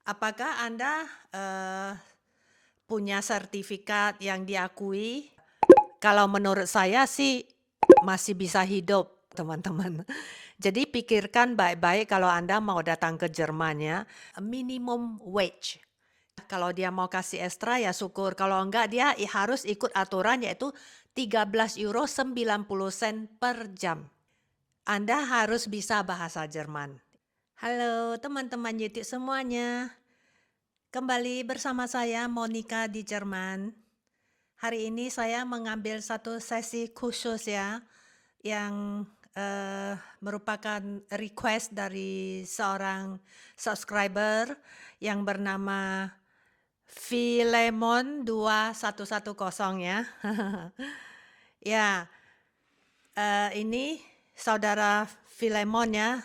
Apakah Anda, punya sertifikat yang diakui? Kalau menurut saya sih masih bisa hidup, teman-teman. Jadi pikirkan baik-baik kalau Anda mau datang ke Jerman ya, minimum wage. Kalau dia mau kasih ekstra ya syukur, kalau enggak dia harus ikut aturan yaitu 13 euro 90 sen per jam. Anda harus bisa bahasa Jerman. Halo teman-teman YouTube semuanya, kembali bersama saya Monica di Jerman. Hari ini saya mengambil satu sesi khusus ya, yang merupakan request dari seorang subscriber yang bernama Filemon 2110 ya. Ya, ini saudara Filemon ya,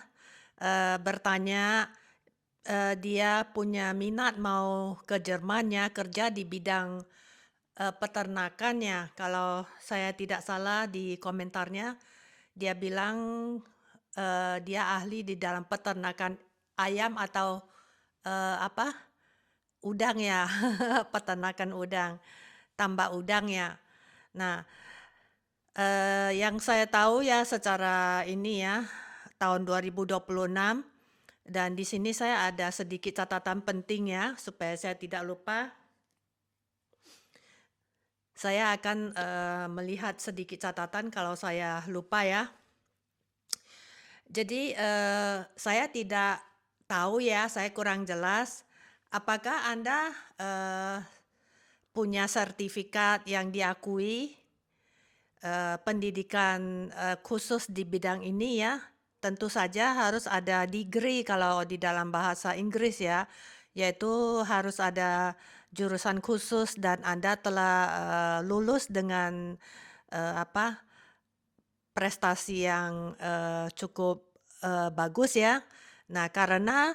bertanya, dia punya minat mau ke Jerman ya, kerja di bidang peternakan ya. Kalau saya tidak salah di komentarnya, dia bilang dia ahli di dalam peternakan ayam atau apa? Udang ya, peternakan udang, tambak udang ya. Nah, yang saya tahu ya secara ini ya, tahun 2026 dan di sini saya ada sedikit catatan penting ya, supaya saya tidak lupa. Saya akan melihat sedikit catatan kalau saya lupa ya. Jadi saya tidak tahu ya, saya kurang jelas. Apakah Anda punya sertifikat yang diakui pendidikan khusus di bidang ini ya? Tentu saja harus ada degree kalau di dalam bahasa Inggris ya, yaitu harus ada jurusan khusus dan Anda telah lulus dengan prestasi yang cukup bagus ya. Nah, karena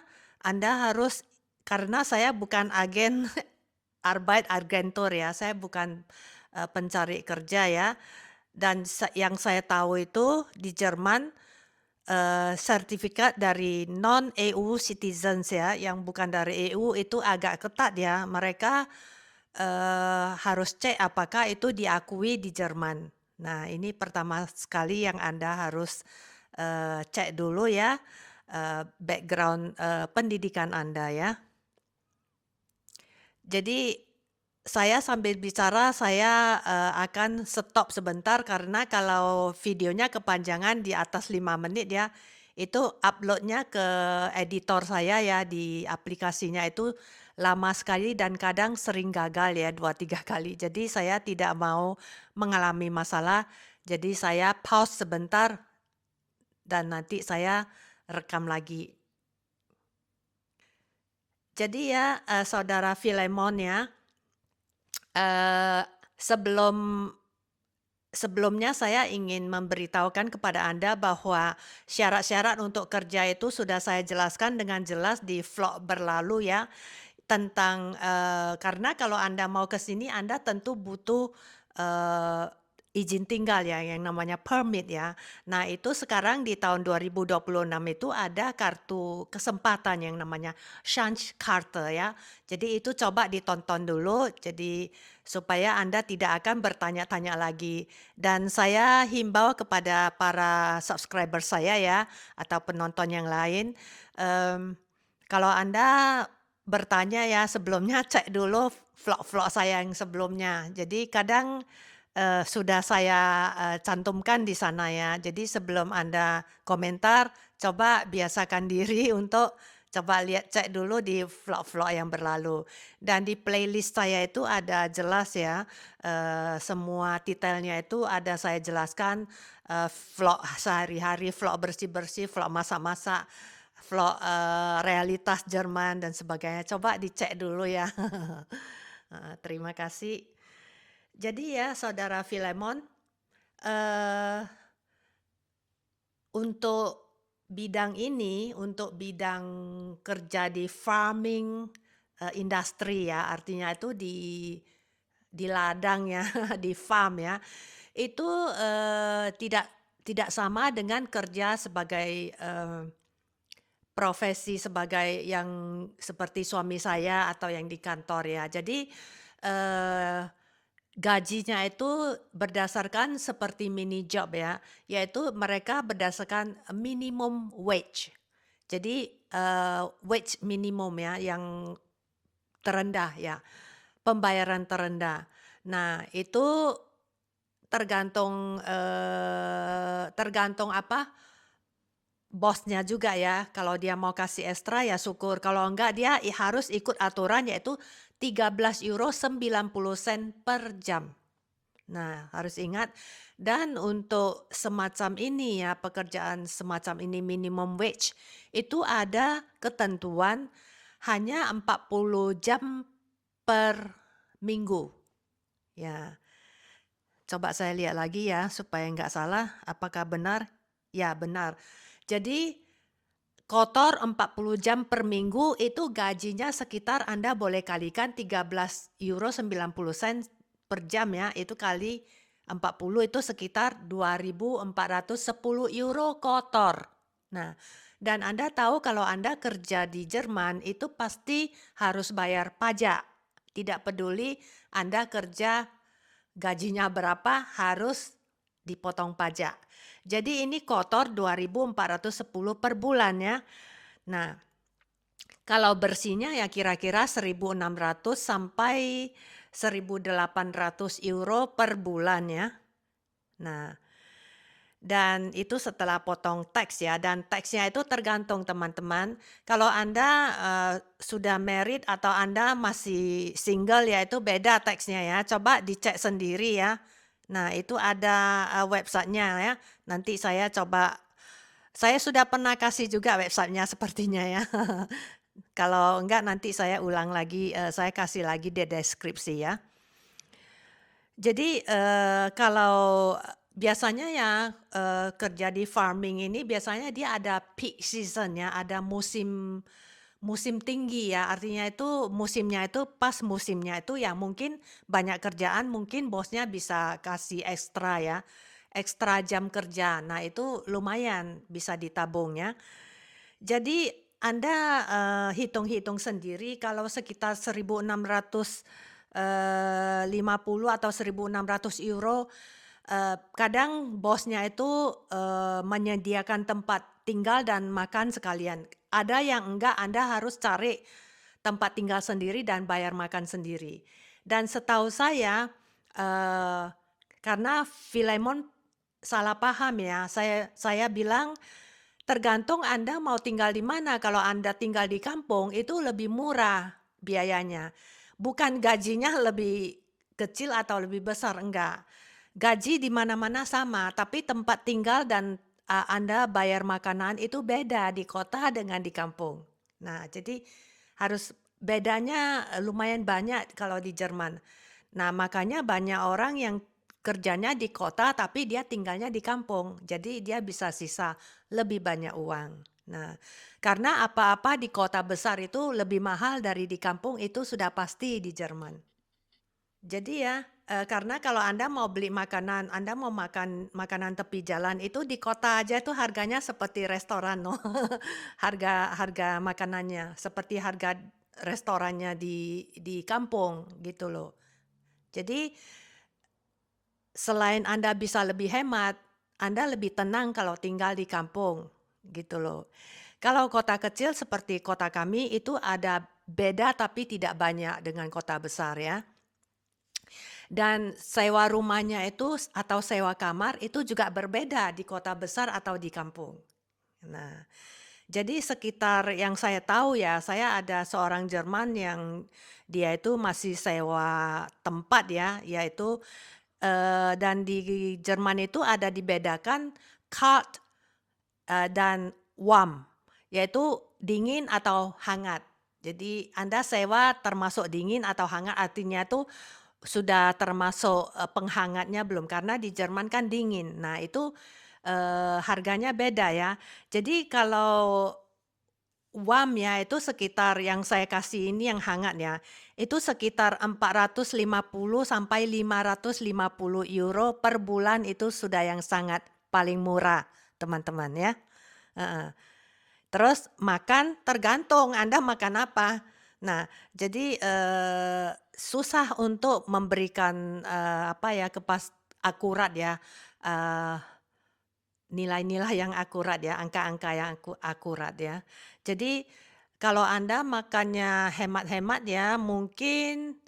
saya bukan agen Arbeitsagentur ya, saya bukan pencari kerja ya. Dan yang saya tahu itu di Jerman sertifikat dari non-EU citizens ya, yang bukan dari EU itu agak ketat ya. Mereka harus cek apakah itu diakui di Jerman. Nah, ini pertama sekali yang Anda harus cek dulu ya, background pendidikan Anda ya. Jadi saya sambil bicara saya akan stop sebentar karena kalau videonya kepanjangan di atas 5 menit ya, itu uploadnya ke editor saya ya di aplikasinya itu lama sekali dan kadang sering gagal ya 2-3 kali. Jadi saya tidak mau mengalami masalah, jadi saya pause sebentar dan nanti saya rekam lagi. Jadi ya, saudara Filemon ya, sebelumnya saya ingin memberitahukan kepada Anda bahwa syarat-syarat untuk kerja itu sudah saya jelaskan dengan jelas di vlog berlalu ya, tentang karena kalau Anda mau ke sini Anda tentu butuh izin tinggal ya, yang namanya permit ya. Nah, itu sekarang di tahun 2026 itu ada kartu kesempatan yang namanya Chanskarte ya. Jadi itu coba ditonton dulu, jadi supaya Anda tidak akan bertanya-tanya lagi. Dan saya himbau kepada para subscriber saya ya, atau penonton yang lain, kalau Anda bertanya ya sebelumnya cek dulu vlog-vlog saya yang sebelumnya. Jadi kadang sudah saya cantumkan di sana ya. Jadi sebelum Anda komentar, coba biasakan diri untuk coba cek dulu di vlog-vlog yang berlalu. Dan di playlist saya itu ada jelas ya, semua detailnya itu ada saya jelaskan, vlog sehari-hari, vlog bersih-bersih, vlog masak-masak, vlog realitas Jerman dan sebagainya. Coba dicek dulu ya. Terima kasih. Jadi ya saudara Filemon, untuk bidang ini, untuk bidang kerja di farming industri ya, artinya itu di ladang ya, di farm ya, itu tidak sama dengan kerja sebagai profesi sebagai yang seperti suami saya atau yang di kantor ya. Jadi, eee, gajinya itu berdasarkan seperti mini job ya, yaitu mereka berdasarkan minimum wage. Jadi, wage minimum ya, yang terendah ya, pembayaran terendah. Nah, itu tergantung apa, bosnya juga ya, kalau dia mau kasih ekstra ya syukur, kalau enggak dia harus ikut aturan yaitu 13,90 euro per jam. Nah, harus ingat dan untuk semacam ini ya, pekerjaan semacam ini minimum wage, itu ada ketentuan hanya 40 jam per minggu. Ya, coba saya lihat lagi ya supaya nggak salah, apakah benar? Ya, benar. Jadi kotor 40 jam per minggu itu gajinya sekitar Anda boleh kalikan 13,90 euro per jam ya, itu kali 40 itu sekitar 2.410 euro kotor. Nah, dan Anda tahu kalau Anda kerja di Jerman itu pasti harus bayar pajak. Tidak peduli Anda kerja gajinya berapa harus dipotong pajak. Jadi ini kotor 2.410 per bulan ya. Nah, kalau bersihnya ya kira-kira 1.600 sampai 1.800 euro per bulan ya. Nah, dan itu setelah potong teks ya, dan teksnya itu tergantung teman-teman. Kalau Anda sudah married atau Anda masih single ya itu beda teksnya ya. Coba dicek sendiri ya. Nah, itu ada websitenya ya. Nanti saya coba, saya sudah pernah kasih juga websitenya sepertinya ya. Kalau enggak nanti saya ulang lagi, saya kasih lagi di deskripsi ya. Jadi, kalau biasanya ya, kerja di farming ini biasanya dia ada peak season ya, ada musim musim tinggi ya, artinya itu musimnya itu pas musimnya itu ya mungkin banyak kerjaan, mungkin bosnya bisa kasih ekstra ya, ekstra jam kerja. Nah itu lumayan bisa ditabung ya. Jadi Anda, hitung-hitung sendiri kalau sekitar 1.600, 50 atau 1.600 euro, kadang bosnya itu, menyediakan tempat tinggal dan makan sekalian. Ada yang enggak, Anda harus cari tempat tinggal sendiri dan bayar makan sendiri. Dan setahu saya, eee, karena Filemon salah paham ya, saya bilang tergantung Anda mau tinggal di mana, kalau Anda tinggal di kampung itu lebih murah biayanya. Bukan gajinya lebih kecil atau lebih besar, enggak. Gaji di mana-mana sama, tapi tempat tinggal dan, Anda bayar makanan itu beda di kota dengan di kampung. Nah, jadi harus bedanya, lumayan banyak kalau di Jerman. Nah, makanya banyak orang yang kerjanya di kota tapi dia tinggalnya di kampung, jadi dia bisa sisa lebih banyak uang. Nah, karena apa-apa di kota besar itu lebih mahal dari di kampung itu sudah pasti di Jerman. Jadi ya, karena kalau Anda mau beli makanan, Anda mau makan makanan tepi jalan itu di kota aja itu harganya seperti restoran loh. Harga harga makanannya seperti harga restorannya di kampung gitu loh. Jadi selain Anda bisa lebih hemat, Anda lebih tenang kalau tinggal di kampung, gitu loh. Kalau kota kecil seperti kota kami itu ada beda tapi tidak banyak dengan kota besar ya. Dan sewa rumahnya itu atau sewa kamar itu juga berbeda di kota besar atau di kampung. Nah, jadi sekitar yang saya tahu ya, saya ada seorang Jerman yang dia itu masih sewa tempat ya, yaitu dan di Jerman itu ada dibedakan kalt, dan warm, yaitu dingin atau hangat. Jadi Anda sewa termasuk dingin atau hangat, artinya tuh sudah termasuk, penghangatnya belum, karena di Jerman kan dingin. Nah itu, harganya beda ya. Jadi kalau warm ya, itu sekitar yang saya kasih ini yang hangat ya, itu sekitar 450 sampai 550 euro per bulan itu sudah yang sangat paling murah, teman-teman ya, heeh. Terus makan tergantung Anda makan apa. Nah, jadi, susah untuk memberikan, apa ya, akurat ya, eee, nilai-nilai yang akurat ya, angka-angka yang akurat ya. Jadi, kalau Anda makannya hemat-hemat ya, mungkin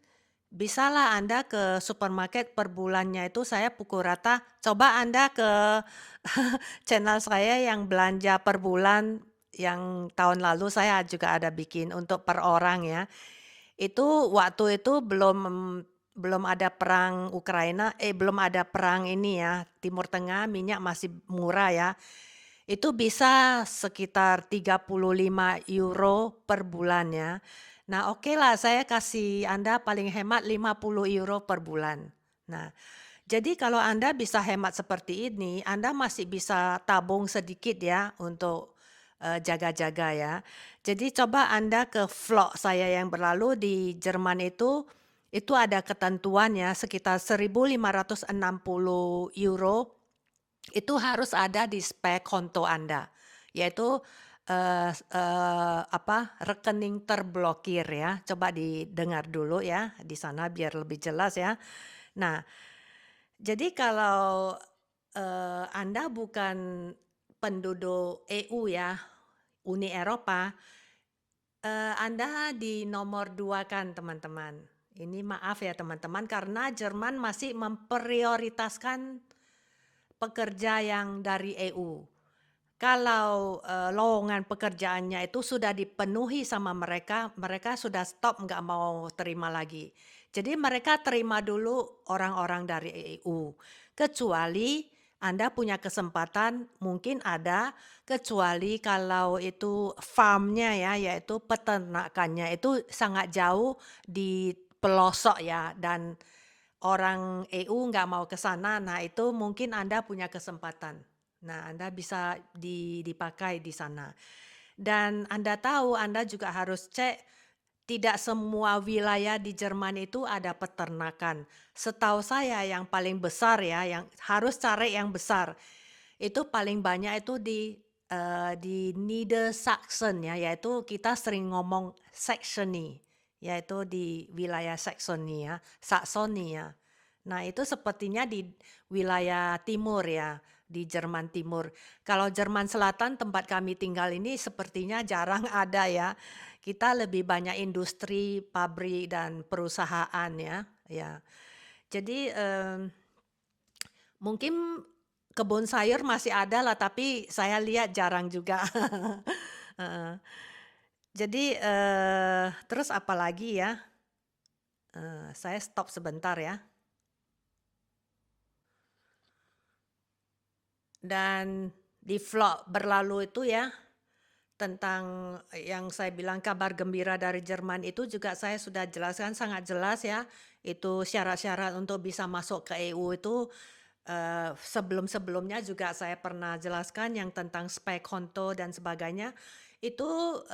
bisalah Anda ke supermarket per bulannya itu saya pukul rata, coba Anda ke channel saya yang belanja per bulan, yang tahun lalu saya juga ada bikin untuk per orang ya. Itu waktu itu belum ada perang Ukraina, belum ada perang ini ya, Timur Tengah, minyak masih murah ya. Itu bisa sekitar 35 euro per bulan ya. Nah, oke lah saya kasih Anda paling hemat 50 euro per bulan. Nah, jadi kalau Anda bisa hemat seperti ini, Anda masih bisa tabung sedikit ya untuk, jaga-jaga ya. Jadi coba Anda ke vlog saya yang berlalu di Jerman itu ada ketentuan ya sekitar 1.560 euro itu harus ada di spek konto Anda, yaitu, rekening terblokir ya. Coba didengar dulu ya di sana biar lebih jelas ya. Nah, jadi kalau, Anda bukan penduduk EU ya, Uni Eropa, Anda di nomor 2 kan teman-teman. Ini maaf ya teman-teman karena Jerman masih memprioritaskan pekerja yang dari EU. Kalau, lowongan pekerjaannya itu sudah dipenuhi sama mereka, mereka sudah stop nggak mau terima lagi. Jadi mereka terima dulu orang-orang dari EU. Kecuali Anda punya kesempatan mungkin ada, kecuali kalau itu farm-nya ya, yaitu peternakannya itu sangat jauh di pelosok ya dan orang EU nggak mau ke sana, nah itu mungkin Anda punya kesempatan. Nah, Anda bisa dipakai di sana. Dan Anda tahu, Anda juga harus cek tidak semua wilayah di Jerman itu ada peternakan. Setahu saya yang paling besar ya, yang harus cari yang besar, itu paling banyak itu di Niedersachsen ya, yaitu kita sering ngomong Saxony, yaitu di wilayah Saxony ya, Saxony ya. Nah, itu sepertinya di wilayah timur ya, di Jerman Timur. Kalau Jerman Selatan tempat kami tinggal ini sepertinya jarang ada ya. Kita lebih banyak industri, pabrik, dan perusahaan ya, ya. Jadi, mungkin kebun sayur masih ada lah, tapi saya lihat jarang juga. Heeh. Jadi, terus apalagi ya, saya stop sebentar ya. Dan di vlog berlalu itu ya, tentang yang saya bilang kabar gembira dari Jerman itu juga saya sudah jelaskan sangat jelas ya, itu syarat-syarat untuk bisa masuk ke EU itu, sebelum-sebelumnya juga saya pernah jelaskan yang tentang spek konto dan sebagainya. Itu,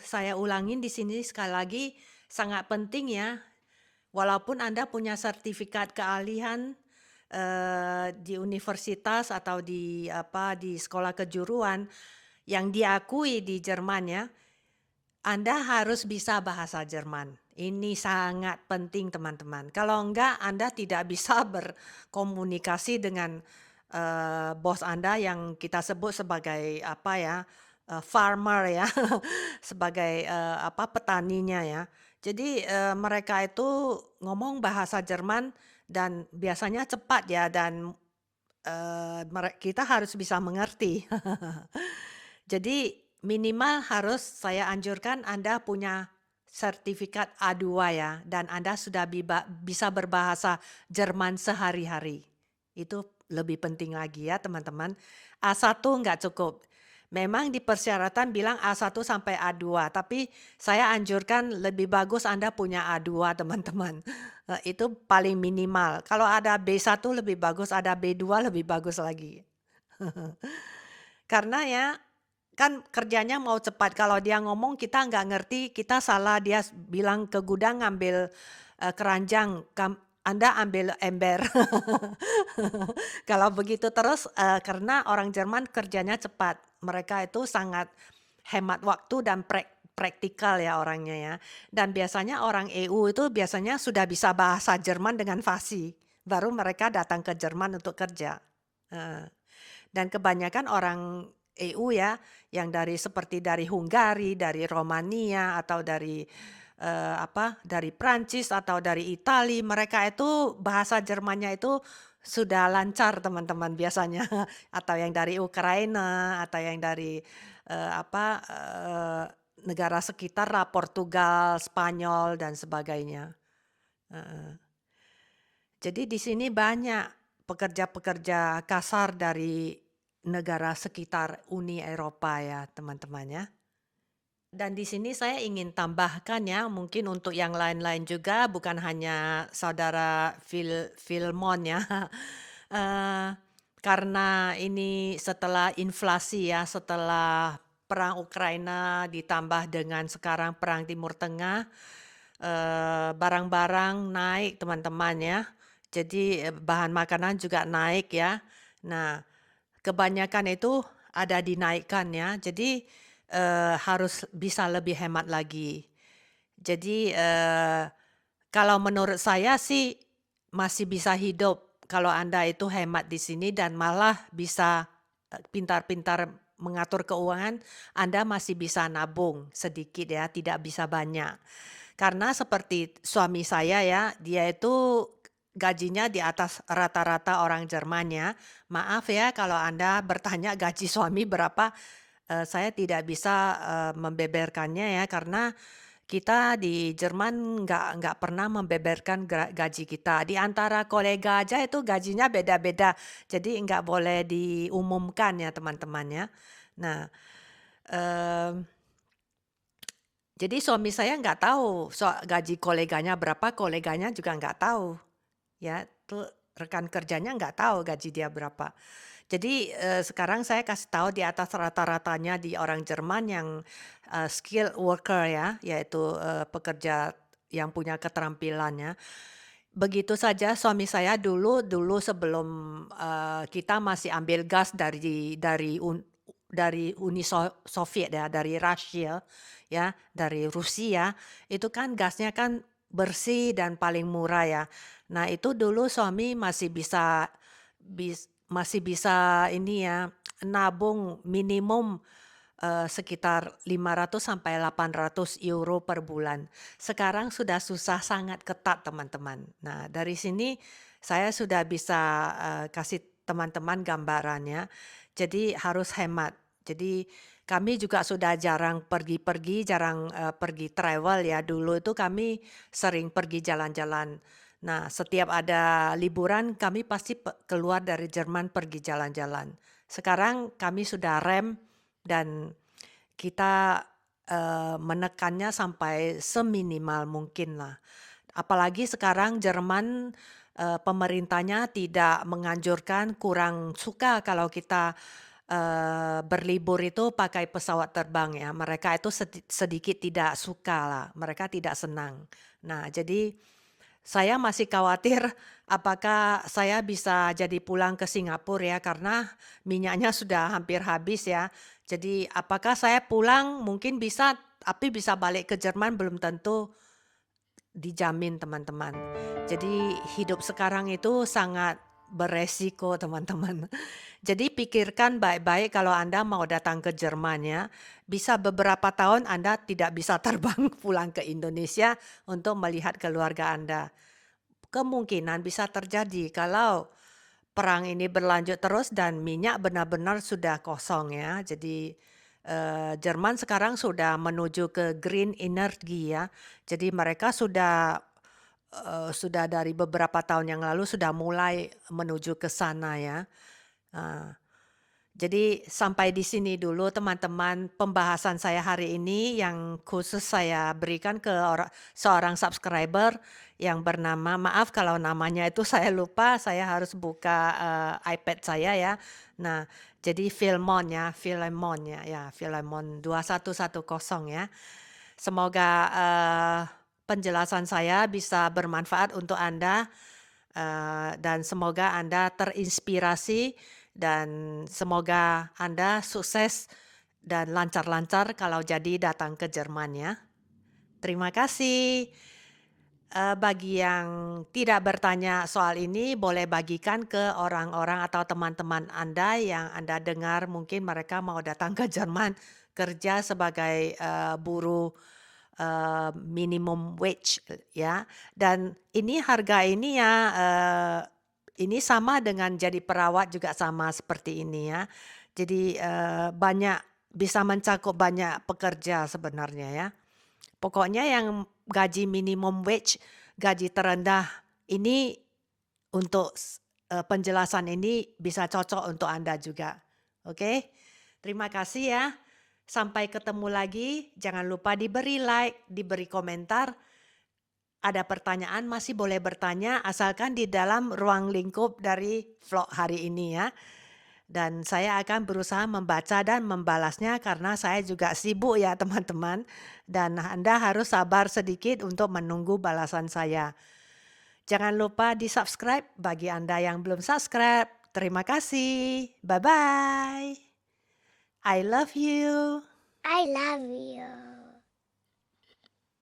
saya ulangin di sini sekali lagi, sangat penting ya, walaupun Anda punya sertifikat keahlian, di universitas atau di sekolah kejuruan yang diakui di Jerman ya, Anda harus bisa bahasa Jerman. Ini sangat penting teman-teman. Kalau enggak Anda tidak bisa berkomunikasi dengan, bos Anda yang kita sebut sebagai apa ya, farmer ya, sebagai, petaninya ya. Jadi, mereka itu ngomong bahasa Jerman dan biasanya cepat ya dan, kita harus bisa mengerti. Jadi minimal harus saya anjurkan Anda punya sertifikat A2 ya, dan Anda sudah bisa berbahasa Jerman sehari-hari. Itu lebih penting lagi ya teman-teman. A1 nggak cukup. Memang di persyaratan bilang A1 sampai A2, tapi saya anjurkan lebih bagus Anda punya A2 teman-teman. Itu paling minimal. Kalau ada B1 lebih bagus, ada B2 lebih bagus lagi. Karena ya, kan kerjanya mau cepat, kalau dia ngomong kita nggak ngerti, kita salah, dia bilang ke gudang ngambil, keranjang, Anda ambil ember. Kalau begitu terus, karena orang Jerman kerjanya cepat, mereka itu sangat hemat waktu dan praktikal ya orangnya ya. Dan biasanya orang EU itu biasanya sudah bisa bahasa Jerman dengan fasih, baru mereka datang ke Jerman untuk kerja. Heeh. Dan kebanyakan orang EU ya, yang seperti dari Hungari, dari Romania, atau dari Prancis atau dari Itali, mereka itu bahasa Jermannya itu sudah lancar teman-teman biasanya. Atau yang dari Ukraina, atau yang dari, negara sekitar lah, Portugal, Spanyol, dan sebagainya. Heeh. Jadi di sini banyak pekerja-pekerja kasar dari negara sekitar Uni Eropa ya, teman-teman ya. Dan di sini saya ingin tambahkan ya, mungkin untuk yang lain-lain juga, bukan hanya saudara Filmon ya. Eee, karena ini setelah inflasi ya, setelah perang Ukraina ditambah dengan sekarang perang Timur Tengah, barang-barang naik teman-teman ya. Jadi, bahan makanan juga naik ya. Nah, kebanyakan itu ada dinaikkan ya, jadi, harus bisa lebih hemat lagi. Jadi, kalau menurut saya sih masih bisa hidup kalau Anda itu hemat di sini dan malah bisa, pintar-pintar mengatur keuangan, Anda masih bisa nabung sedikit ya, tidak bisa banyak. Karena seperti suami saya ya, dia itu gajinya di atas rata-rata orang Jerman ya. Maaf ya kalau Anda bertanya gaji suami berapa, saya tidak bisa, membeberkannya ya, karena kita di Jerman nggak pernah membeberkan gaji kita. Di antara kolega aja itu gajinya beda-beda, jadi nggak boleh diumumkan ya teman-teman ya. Nah, mmm, jadi suami saya nggak tahu gaji koleganya berapa, koleganya juga nggak tahu. Ya, tuh rekan kerjanya nggak tahu gaji dia berapa. Jadi, sekarang saya kasih tahu di atas rata-ratanya di orang Jerman yang, skilled worker ya, yaitu, pekerja yang punya keterampilannya. Begitu saja suami saya dulu dulu sebelum, kita masih ambil gas dari Uni Soviet ya, dari Rusia ya, dari Rusia, itu kan gasnya kan bersih dan paling murah ya. Nah, itu dulu suami masih bisa ini ya, nabung minimum, sekitar 500 sampai 800 euro per bulan. Sekarang sudah susah, sangat ketat teman-teman. Nah, dari sini saya sudah bisa, kasih teman-teman gambarannya. Jadi harus hemat. Jadi kami juga sudah jarang pergi-pergi, jarang, pergi travel ya. Dulu itu kami sering pergi jalan-jalan. Nah, setiap ada liburan kami pasti keluar dari Jerman pergi jalan-jalan. Sekarang kami sudah rem dan kita, menekannya sampai seminimal mungkin lah. Apalagi sekarang Jerman, pemerintahnya tidak menganjurkan, kurang suka kalau kita, berlibur itu pakai pesawat terbang ya. Mereka itu sedikit tidak suka lah, mereka tidak senang. Nah, jadi saya masih khawatir apakah saya bisa jadi pulang ke Singapura ya, karena minyaknya sudah hampir habis ya. Jadi apakah saya pulang mungkin bisa, tapi bisa balik ke Jerman belum tentu dijamin teman-teman. Jadi hidup sekarang itu sangat beresiko teman-teman. Jadi pikirkan baik-baik kalau Anda mau datang ke Jerman ya. Bisa beberapa tahun Anda tidak bisa terbang pulang ke Indonesia untuk melihat keluarga Anda. Kemungkinan bisa terjadi kalau perang ini berlanjut terus dan minyak benar-benar sudah kosong ya. Jadi, Jerman sekarang sudah menuju ke green energy ya. Jadi mereka sudah dari beberapa tahun yang lalu sudah mulai menuju ke sana ya. Eee jadi sampai di sini dulu teman-teman pembahasan saya hari ini yang khusus saya berikan ke seorang subscriber yang bernama, maaf kalau namanya itu saya lupa, saya harus buka, iPad saya ya. Nah, jadi Filemon 2110 ya. Semoga, penjelasan saya bisa bermanfaat untuk Anda, dan semoga Anda terinspirasi dan semoga Anda sukses dan lancar-lancar kalau jadi datang ke Jerman ya. Terima kasih. Bagi yang tidak bertanya soal ini, boleh bagikan ke orang-orang atau teman-teman Anda yang Anda dengar mungkin mereka mau datang ke Jerman kerja sebagai, buruh, minimum wage ya. Dan ini harga ini ya, ini sama dengan jadi perawat juga sama seperti ini ya. Jadi, banyak bisa mencakup banyak pekerja sebenarnya ya. Pokoknya yang gaji minimum wage, gaji terendah ini untuk penjelasan ini bisa cocok untuk Anda juga. Oke? Terima kasih ya. Sampai ketemu lagi. Jangan lupa diberi like, diberi komentar. Ada pertanyaan masih boleh bertanya asalkan di dalam ruang lingkup dari vlog hari ini ya. Dan saya akan berusaha membaca dan membalasnya karena saya juga sibuk ya teman-teman. Dan Anda harus sabar sedikit untuk menunggu balasan saya. Jangan lupa di-subscribe bagi Anda yang belum subscribe. Terima kasih. Bye-bye. I love you. I love you.